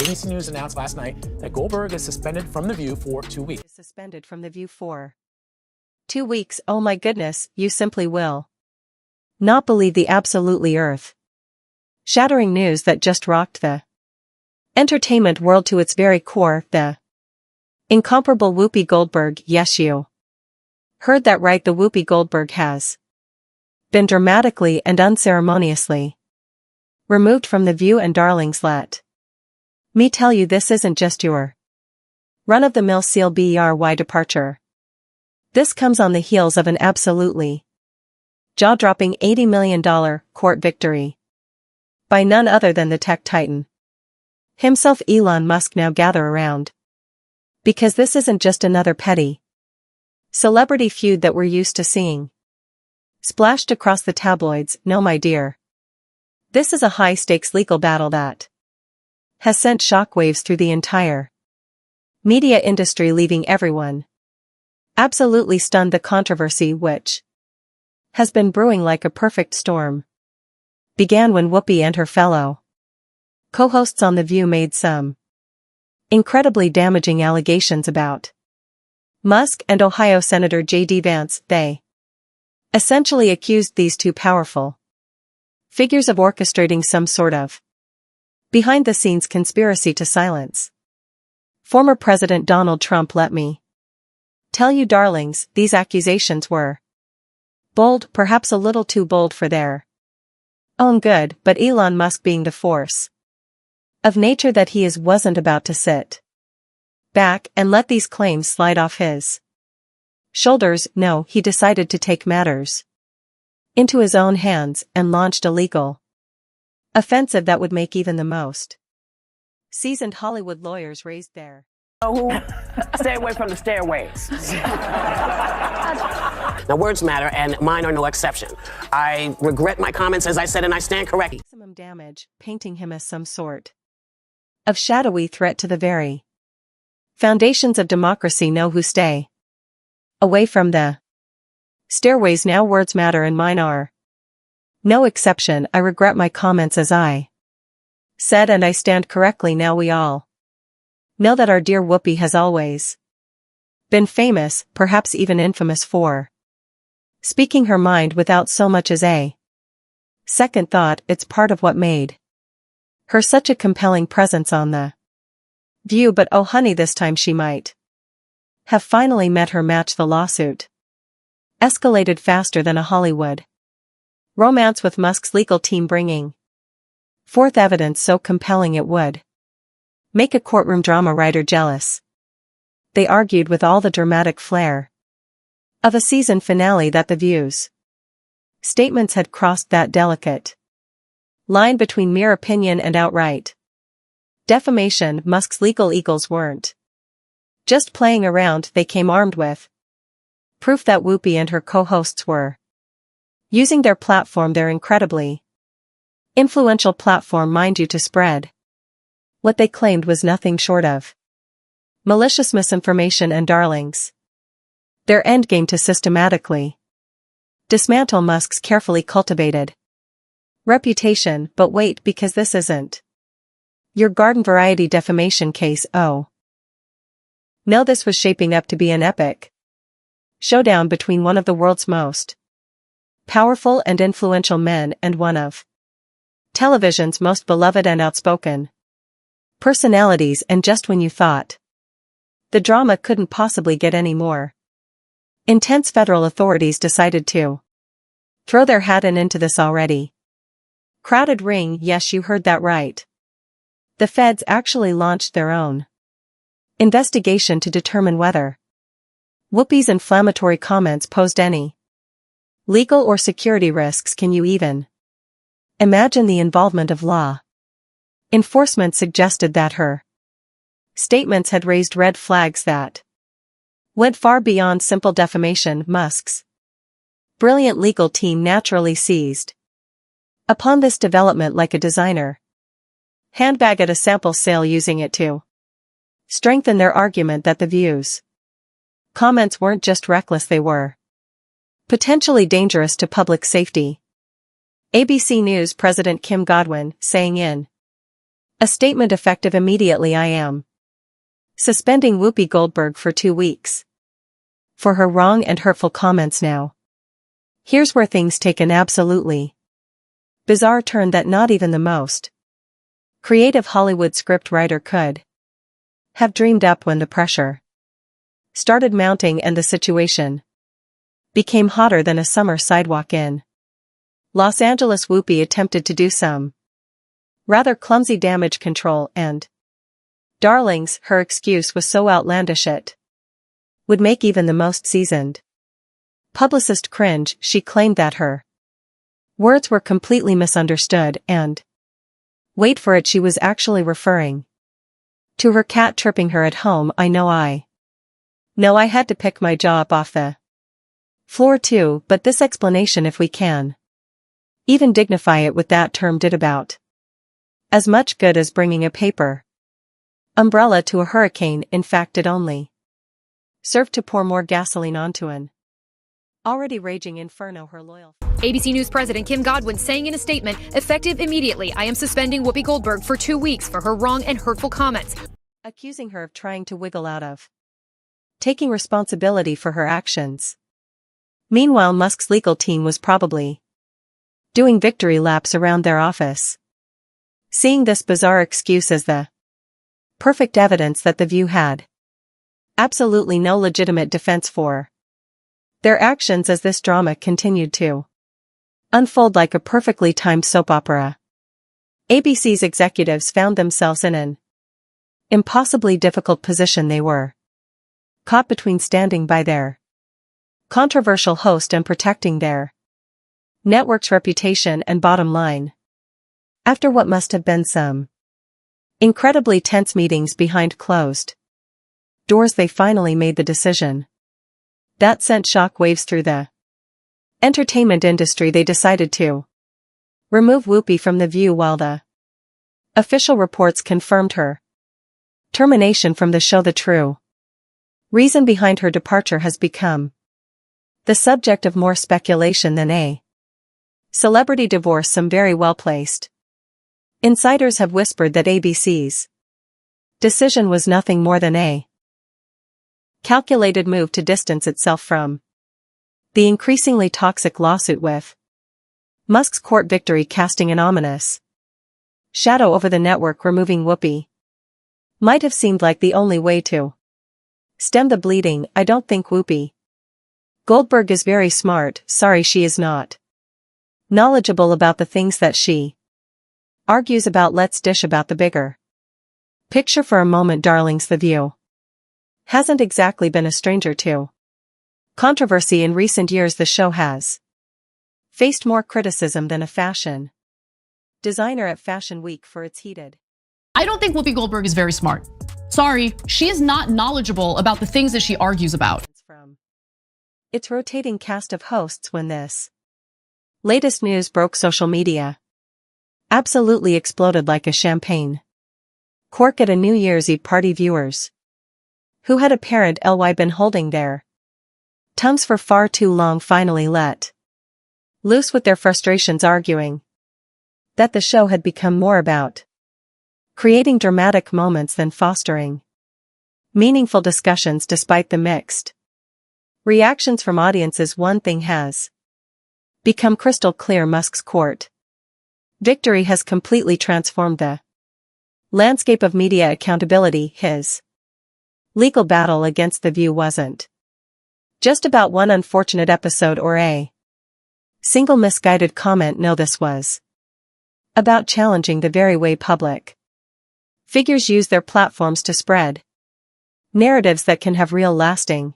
ABC News announced last night that Goldberg is suspended from The View for 2 weeks. Suspended from The View for 2 weeks. Oh my goodness, you simply will not believe the absolutely earth-shattering news that just rocked the entertainment world to its very core. The incomparable Whoopi Goldberg. Yes, you heard that right. The Whoopi Goldberg has been dramatically and unceremoniously removed from The View, and darlings, let me tell you, this isn't just your run-of-the-mill CLBRY departure. This comes on the heels of an absolutely jaw-dropping $80 million court victory by none other than the tech titan himself, Elon Musk. Now gather around, because this isn't just another petty celebrity feud that we're used to seeing splashed across the tabloids. No, my dear. This is a high-stakes legal battle that has sent shockwaves through the entire media industry, leaving everyone absolutely stunned. The controversy, which has been brewing like a perfect storm, began when Whoopi and her fellow co-hosts on The View made some incredibly damaging allegations about Musk and Ohio Senator J.D. Vance. They essentially accused these two powerful figures of orchestrating some sort of behind-the-scenes conspiracy to silence former President Donald Trump. Let me tell you, darlings, these accusations were bold, perhaps a little too bold for their own good, but Elon Musk, being the force of nature that he is, wasn't about to sit back and let these claims slide off his shoulders. No, he decided to take matters into his own hands and launched a legal offensive that would make even the most seasoned Hollywood lawyers raise their Stay away from the stairways. Now, words matter, and mine are no exception. I regret my comments, as I said, and I stand corrected. Maximum damage, painting him as some sort of shadowy threat to the very foundations of democracy. Know who stay away from the stairways. Now, words matter, and mine are no exception. I regret my comments, as I said, and I stand correctly. Now, we all know that our dear Whoopi has always been famous, perhaps even infamous, for speaking her mind without so much as a second thought. It's part of what made her such a compelling presence on The View. But oh honey, this time she might have finally met her match. The lawsuit escalated faster than a Hollywood romance, with Musk's legal team bringing forth evidence so compelling it would make a courtroom drama writer jealous. They argued with all the dramatic flair of a season finale that The View's statements had crossed that delicate line between mere opinion and outright defamation. Musk's legal eagles weren't just playing around, they came armed with proof that Whoopi and her co-hosts were using their platform, their incredibly influential platform, mind you, to spread what they claimed was nothing short of malicious misinformation, and darlings, their endgame to systematically dismantle Musk's carefully cultivated reputation. But wait, because this isn't your garden variety defamation case. Oh no, this was shaping up to be an epic showdown between one of the world's most powerful and influential men and one of television's most beloved and outspoken personalities. And just when you thought the drama couldn't possibly get any more intense, federal authorities decided to throw their hat into this already crowded ring. Yes, you heard that right. The feds actually launched their own investigation to determine whether Whoopi's inflammatory comments posed any legal or security risks. Can you even imagine the involvement of law enforcement? Suggested that her statements had raised red flags that went far beyond simple defamation. Musk's brilliant legal team naturally seized upon this development like a designer handbag at a sample sale, using it to strengthen their argument that The View's comments weren't just reckless, they were potentially dangerous to public safety. ABC News President Kim Godwin, saying in A statement effective immediately. I am suspending Whoopi Goldberg for 2 weeks. For her wrong and hurtful comments now. Here's where things take an absolutely bizarre turn that not even the most creative Hollywood script writer could have dreamed up when the pressure started mounting and the situation became hotter than a summer sidewalk in Los Angeles. Whoopi attempted to do some rather clumsy damage control and, darlings, her excuse was so outlandish it would make even the most seasoned publicist cringe. She claimed that her words were completely misunderstood and, wait for it, she was actually referring to her cat chirping her at home. I know I had to pick my jaw up off the floor too, but this explanation, if we can even dignify it with that term, did about as much good as bringing a paper umbrella to a hurricane. In fact, it only served to pour more gasoline onto an already raging inferno. Her loyal ABC News President Kim Godwin saying in a statement, effective immediately, I am suspending Whoopi Goldberg for 2 weeks for her wrong and hurtful comments, accusing her of trying to wiggle out of taking responsibility for her actions. Meanwhile, Musk's legal team was probably doing victory laps around their office, seeing this bizarre excuse as the perfect evidence that The View had absolutely no legitimate defense for their actions as this drama continued to unfold like a perfectly timed soap opera. ABC's executives found themselves in an impossibly difficult position. They were caught between standing by their controversial host and protecting their network's reputation and bottom line. After what must have been some incredibly tense meetings behind closed doors, they finally made the decision that sent shockwaves through the entertainment industry. They decided to remove Whoopi from The View while the official reports confirmed her termination from the show. The true reason behind her departure has become the subject of more speculation than a celebrity divorce. Some very well-placed insiders have whispered that ABC's decision was nothing more than a calculated move to distance itself from the increasingly toxic lawsuit, with Musk's court victory casting an ominous shadow over the network. Removing Whoopi might have seemed like the only way to stem the bleeding. I don't think Whoopi Goldberg is very smart. Sorry, she is not knowledgeable about the things that she argues about. Let's dish about the bigger picture for a moment, darlings. The View hasn't exactly been a stranger to controversy in recent years. The show has faced more criticism than a fashion designer at Fashion Week for its heated. I don't think Whoopi Goldberg is very smart. Sorry, she is not knowledgeable about the things that she argues about. From its rotating cast of hosts when this latest news broke, social media absolutely exploded like a champagne cork at a New Year's Eve party. Viewers who had apparently been holding their tongues for far too long finally let loose with their frustrations, arguing that the show had become more about creating dramatic moments than fostering meaningful discussions. Despite the mixed reactions from audiences, one thing has become crystal clear: Musk's court victory has completely transformed the landscape of media accountability. His legal battle against The View wasn't just about one unfortunate episode or a single misguided comment. No, this was about challenging the very way public figures use their platforms to spread narratives that can have real lasting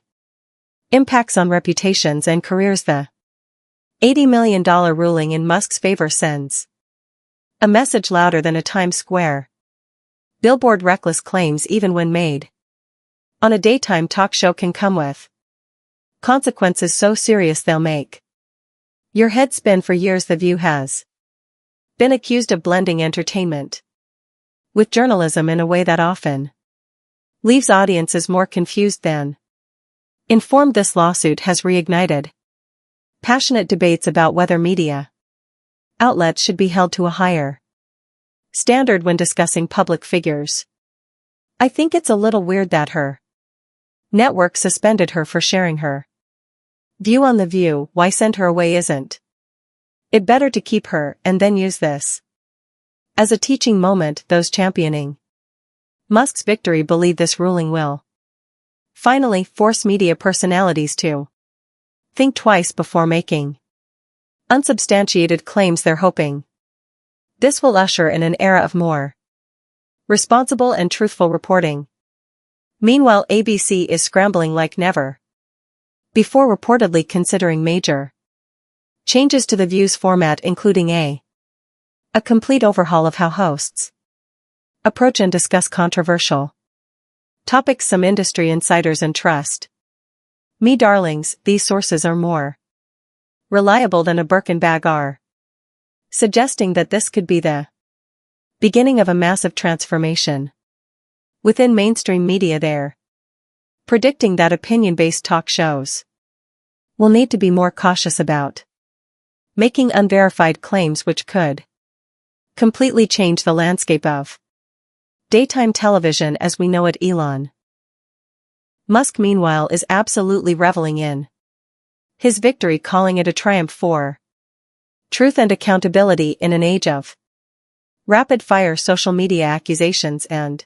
impacts on reputations and careers. The $80 million ruling in Musk's favor sends a message louder than a Times Square billboard. Reckless claims, even when made on a daytime talk show, can come with consequences so serious they'll make your head spin. For years, The View has been accused of blending entertainment with journalism in a way that often leaves audiences more confused than informed. This lawsuit has reignited passionate debates about whether media outlets should be held to a higher Standard when discussing public figures. I think it's a little weird that her network suspended her for sharing her view on The View. Why send her away? Isn't it better to keep her and then use this as a teaching moment? Those championing Musk's victory believe this ruling will finally force media personalities to think twice before making unsubstantiated claims. They're hoping this will usher in an era of more responsible and truthful reporting. Meanwhile, ABC is scrambling like never before, reportedly considering major changes to The View's format, including a complete overhaul of how hosts approach and discuss controversial topics. Some industry insiders and trust me darlings, these sources are more reliable than a Birkin bag are suggesting that this could be the beginning of a massive transformation within mainstream media. They're predicting that opinion-based talk shows will need to be more cautious about making unverified claims, which could completely change the landscape of daytime television as we know it. Elon Musk, meanwhile, is absolutely reveling in his victory, calling it a triumph for truth and accountability in an age of rapid-fire social media accusations and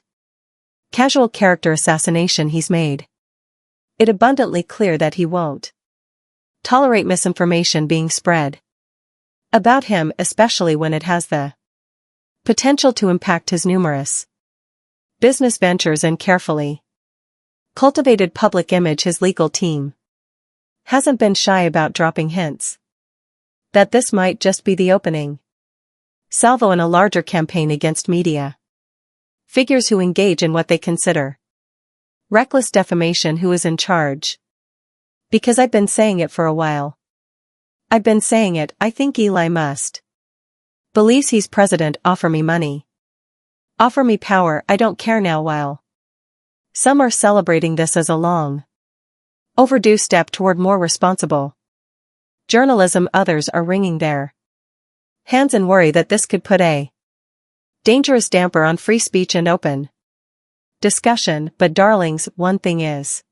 casual character assassination. He's made it abundantly clear that he won't tolerate misinformation being spread about him, especially when it has the potential to impact his numerous business ventures and carefully cultivated public image. His legal team hasn't been shy about dropping hints that this might just be the opening salvo in a larger campaign against media figures who engage in what they consider reckless defamation. Who is in charge? Because I've been saying it for a while. I've been saying it. I think Eli Musk believes he's president. Offer me money. Offer me power. I don't care now. While some are celebrating this as a long overdue step toward more responsible journalism, others are wringing their hands in worry that this could put a dangerous damper on free speech and open discussion. But darlings, one thing is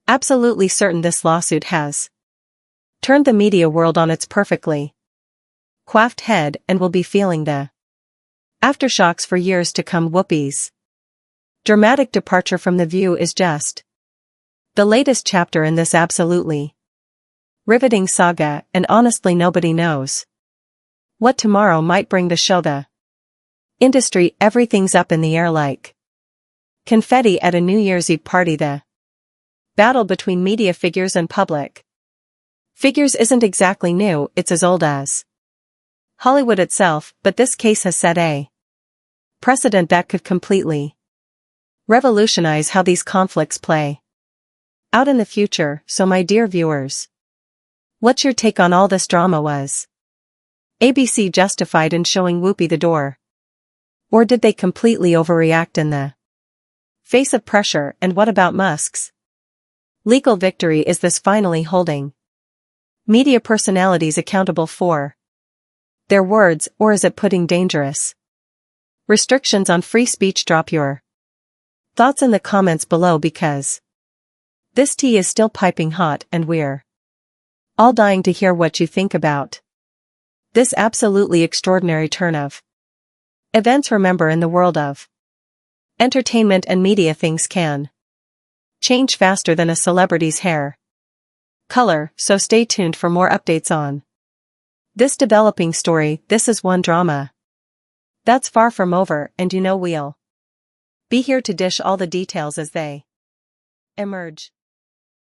absolutely certain: this lawsuit has turned the media world on its perfectly coiffed head and will be feeling the aftershocks for years to come. Whoopi's dramatic departure from The View is just the latest chapter in this absolutely riveting saga, and honestly nobody knows what tomorrow might bring. The show, the industry, everything's up in the air like confetti at a New Year's Eve party. The battle between media figures and public figures isn't exactly new, it's as old as Hollywood itself, but this case has set a precedent that could completely revolutionize how these conflicts play out in the future. So my dear viewers, what's your take on all this drama? Was ABC justified in showing Whoopi the door? Or did they completely overreact in the face of pressure? And what about Musk's legal victory? Is this finally holding media personalities accountable for their words, or is it putting dangerous restrictions on free speech? Drop your thoughts in the comments below, because this tea is still piping hot and we're all dying to hear what you think about this absolutely extraordinary turn of events. Remember, in the world of entertainment and media, things can change faster than a celebrity's hair color, so stay tuned for more updates on this developing story. This is one drama that's far from over, and you know we'll be here to dish all the details as they emerge.